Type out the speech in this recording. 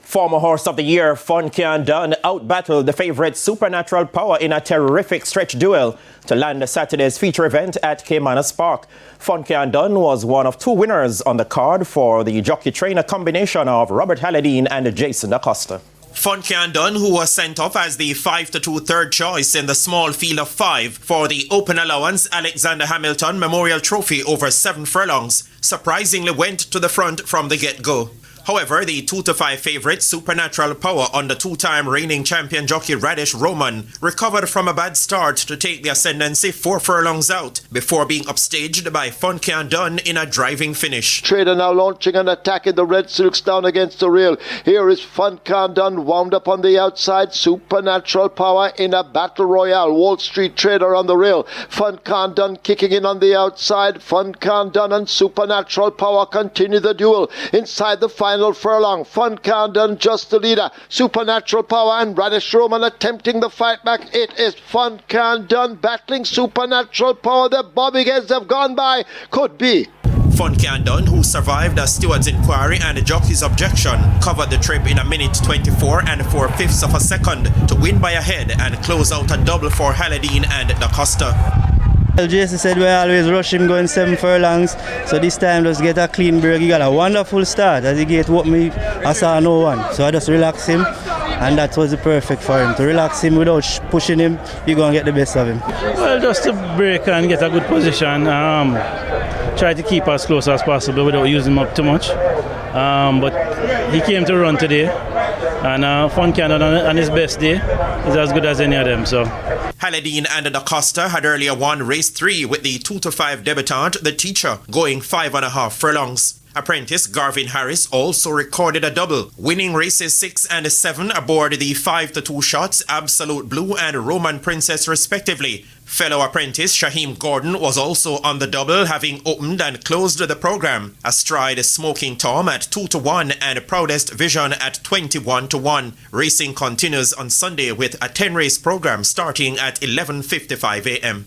Former Horse of the Year, FUNCAANDUN, outbattled the favorite Supernatural Power in a terrific stretch duel to land Saturday's feature event at Caymanas Park. FUNCAANDUN was one of two winners on the card for the jockey-trainer combination of Robert Halladine and Jason Acosta. FUNCAANDUN, who was sent off as the 5-2 third choice in the small field of 5 for the Open Allowance Alexander Hamilton Memorial Trophy over 7 furlongs, surprisingly went to the front from the get-go. However, the 2-5 favourite Supernatural Power under two-time reigning champion jockey Radish Roman recovered from a bad start to take the ascendancy 4 furlongs out before being upstaged by FUNCAANDUN in a driving finish. Trader now launching an attack in the red silks down against the rail. Here is FUNCAANDUN wound up on the outside. Supernatural Power in a battle royale. Wall Street Trader on the rail. FUNCAANDUN kicking in on the outside. FUNCAANDUN and Supernatural Power continue the duel inside the final furlong. FUNCAANDUN just the leader. Supernatural Power and Radish Roman attempting the fight back. It is FUNCAANDUN battling Supernatural Power. The bobbing heads have gone by. Could be. FUNCAANDUN, who survived a steward's inquiry and a jockey's objection, covered the trip in a minute 24 and 4/5 of a second to win by a head and close out a double for Halladine and Acosta. Jason said we always rush him going 7 furlongs, so this time just get a clean break. He got a wonderful start. As he gate what me, I saw no one. So I just relax him, and that was the perfect for him. To relax him without pushing him, you're going to get the best of him. Well, just to break and get a good position. Try to keep as close as possible without using him up too much. But he came to run today, and FUNCAANDUN on his best day is as good as any of them. So. Halladine and Acosta had earlier won race 3 with the 2-5 debutant, the Teacher, going 5.5 furlongs. Apprentice Garvin Harris also recorded a double, winning races 6 and 7 aboard the 5-2 shots, Absolute Blue and Roman Princess respectively. Fellow apprentice Shaheem Gordon was also on the double, having opened and closed the program. Astride Smoking Tom at 2-1 and Proudest Vision at 21-1. Racing continues on Sunday with a 10-race program starting at 11:55 a.m.